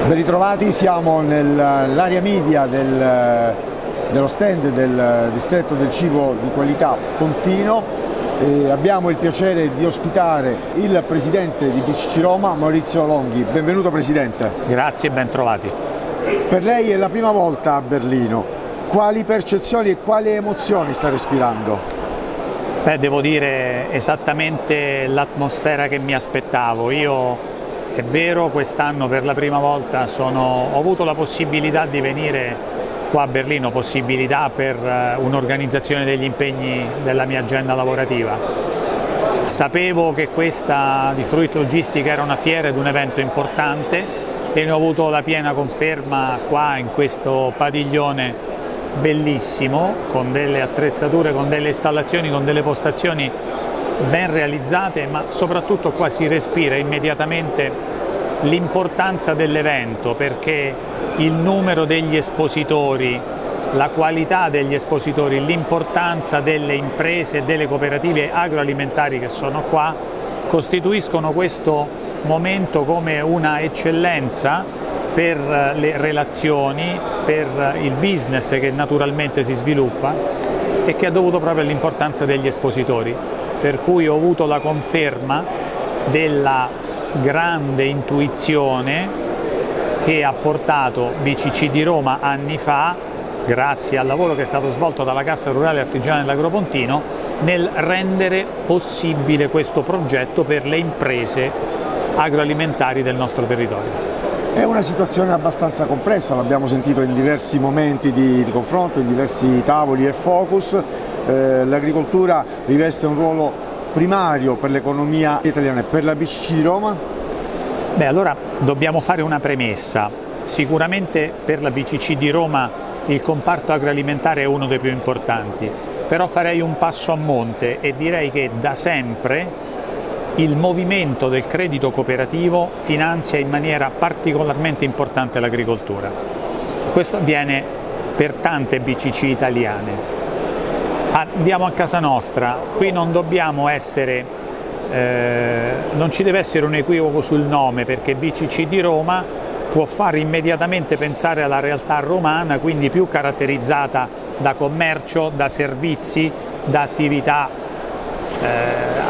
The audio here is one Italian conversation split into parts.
Ben ritrovati, siamo nell'area media dello stand del distretto del cibo di qualità Pontino e abbiamo il piacere di ospitare il presidente di BCC Roma, Maurizio Longhi. Benvenuto Presidente. Grazie e ben trovati. Per lei è la prima volta a Berlino, quali percezioni e quali emozioni sta respirando? Devo dire esattamente l'atmosfera che mi aspettavo. È vero, quest'anno per la prima volta ho avuto la possibilità di venire qua a Berlino, possibilità per un'organizzazione degli impegni della mia agenda lavorativa. Sapevo che questa di Fruit Logistica era una fiera ed un evento importante e ne ho avuto la piena conferma qua in questo padiglione bellissimo, con delle attrezzature, con delle installazioni, con delle postazioni ben realizzate, ma soprattutto qua si respira immediatamente l'importanza dell'evento, perché il numero degli espositori, la qualità degli espositori, l'importanza delle imprese e delle cooperative agroalimentari che sono qua costituiscono questo momento come una eccellenza per le relazioni, per il business che naturalmente si sviluppa e che ha dovuto proprio all'importanza degli espositori, per cui ho avuto la conferma della grande intuizione che ha portato BCC di Roma anni fa, grazie al lavoro che è stato svolto dalla Cassa Rurale Artigiana dell'Agropontino, nel rendere possibile questo progetto per le imprese agroalimentari del nostro territorio. È una situazione abbastanza complessa, l'abbiamo sentito in diversi momenti di confronto, in diversi tavoli e focus. L'agricoltura riveste un ruolo primario per l'economia italiana e per la BCC di Roma? Allora dobbiamo fare una premessa. Sicuramente per la BCC di Roma il comparto agroalimentare è uno dei più importanti, però farei un passo a monte e direi che da sempre il movimento del credito cooperativo finanzia in maniera particolarmente importante l'agricoltura. Questo avviene per tante BCC italiane. Andiamo a casa nostra, qui non dobbiamo non ci deve essere un equivoco sul nome, perché BCC di Roma può fare immediatamente pensare alla realtà romana, quindi più caratterizzata da commercio, da servizi, da attività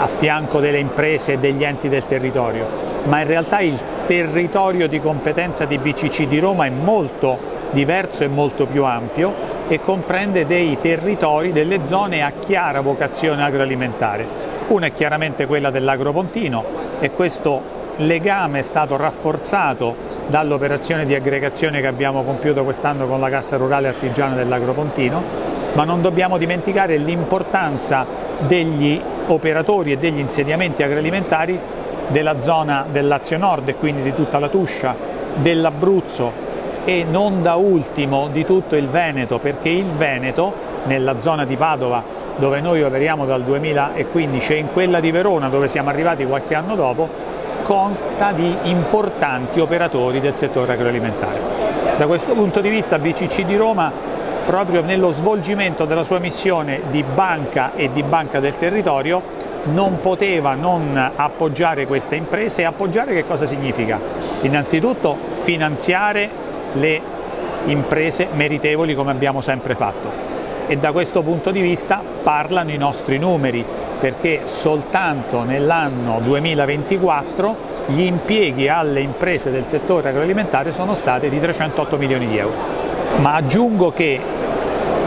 a fianco delle imprese e degli enti del territorio, ma in realtà il territorio di competenza di BCC di Roma è molto diverso e molto più ampio e comprende dei territori, delle zone a chiara vocazione agroalimentare. Una è chiaramente quella dell'Agropontino e questo legame è stato rafforzato dall'operazione di aggregazione che abbiamo compiuto quest'anno con la Cassa Rurale Artigiana dell'Agropontino, ma non dobbiamo dimenticare l'importanza degli operatori e degli insediamenti agroalimentari della zona del Lazio Nord e quindi di tutta la Tuscia, dell'Abruzzo e non da ultimo di tutto il Veneto, perché il Veneto nella zona di Padova dove noi operiamo dal 2015 e in quella di Verona dove siamo arrivati qualche anno dopo consta di importanti operatori del settore agroalimentare. Da questo punto di vista BCC di Roma, proprio nello svolgimento della sua missione di banca e di banca del territorio, non poteva non appoggiare queste imprese. E appoggiare che cosa significa? Innanzitutto finanziare le imprese meritevoli, come abbiamo sempre fatto, e da questo punto di vista parlano i nostri numeri, perché soltanto nell'anno 2024 gli impieghi alle imprese del settore agroalimentare sono stati di 308 milioni di euro. Ma aggiungo che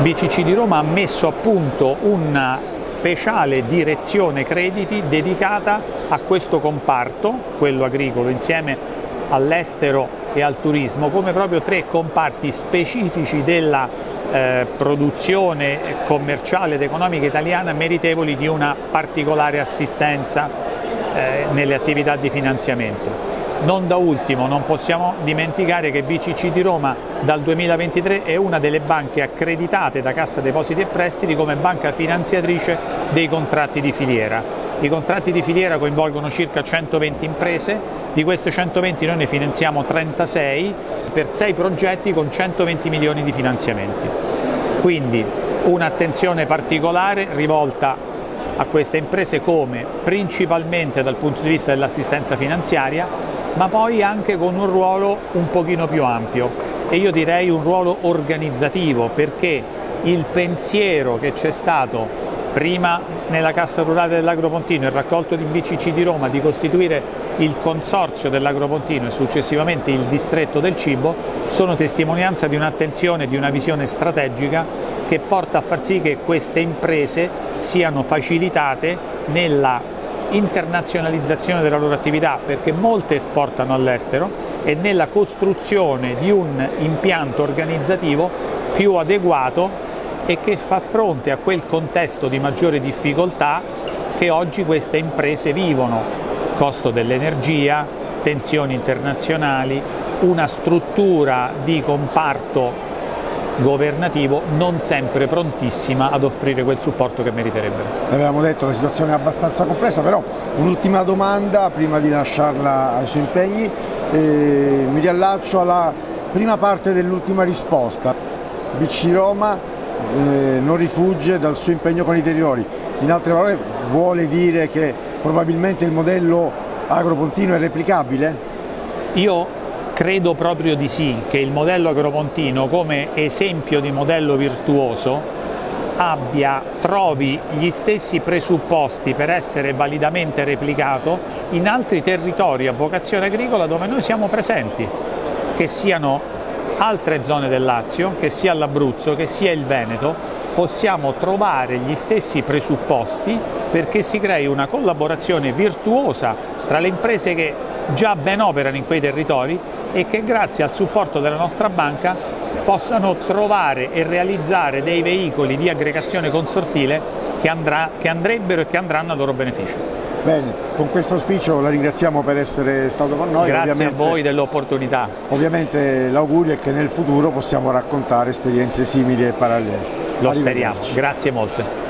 BCC di Roma ha messo a punto una speciale direzione crediti dedicata a questo comparto, quello agricolo, insieme all'estero e al turismo, come proprio tre comparti specifici della produzione commerciale ed economica italiana meritevoli di una particolare assistenza nelle attività di finanziamento. Non da ultimo, non possiamo dimenticare che BCC di Roma dal 2023 è una delle banche accreditate da Cassa Depositi e Prestiti come banca finanziatrice dei contratti di filiera. I contratti di filiera coinvolgono circa 120 imprese, di queste 120 noi ne finanziamo 36 per 6 progetti con 120 milioni di finanziamenti. Quindi un'attenzione particolare rivolta a queste imprese come principalmente dal punto di vista dell'assistenza finanziaria, ma poi anche con un ruolo un pochino più ampio, e io direi un ruolo organizzativo, perché il pensiero che c'è stato prima nella Cassa Rurale dell'Agropontino, il raccolto di BCC di Roma, di costituire il consorzio dell'Agropontino e successivamente il distretto del cibo, sono testimonianza di un'attenzione, di una visione strategica che porta a far sì che queste imprese siano facilitate nella internazionalizzazione della loro attività, perché molte esportano all'estero, e nella costruzione di un impianto organizzativo più adeguato e che fa fronte a quel contesto di maggiore difficoltà che oggi queste imprese vivono: costo dell'energia, tensioni internazionali, una struttura di comparto governativo non sempre prontissima ad offrire quel supporto che meriterebbero. Avevamo detto la situazione è abbastanza complessa, però un'ultima domanda prima di lasciarla ai suoi impegni. Mi riallaccio alla prima parte dell'ultima risposta. BCC Roma non rifugge dal suo impegno con i territori. In altre parole, vuole dire che probabilmente il modello agropontino è replicabile? Io credo proprio di sì, che il modello agropontino come esempio di modello virtuoso trovi gli stessi presupposti per essere validamente replicato in altri territori a vocazione agricola dove noi siamo presenti, che siano altre zone del Lazio, che sia l'Abruzzo, che sia il Veneto. Possiamo trovare gli stessi presupposti perché si crei una collaborazione virtuosa tra le imprese che già ben operano in quei territori e che grazie al supporto della nostra banca possano trovare e realizzare dei veicoli di aggregazione consortile che andrebbero e che andranno a loro beneficio. Bene, con questo auspicio la ringraziamo per essere stato con noi. Grazie a voi dell'opportunità. Ovviamente l'augurio è che nel futuro possiamo raccontare esperienze simili e parallele. Lo speriamo, grazie molte.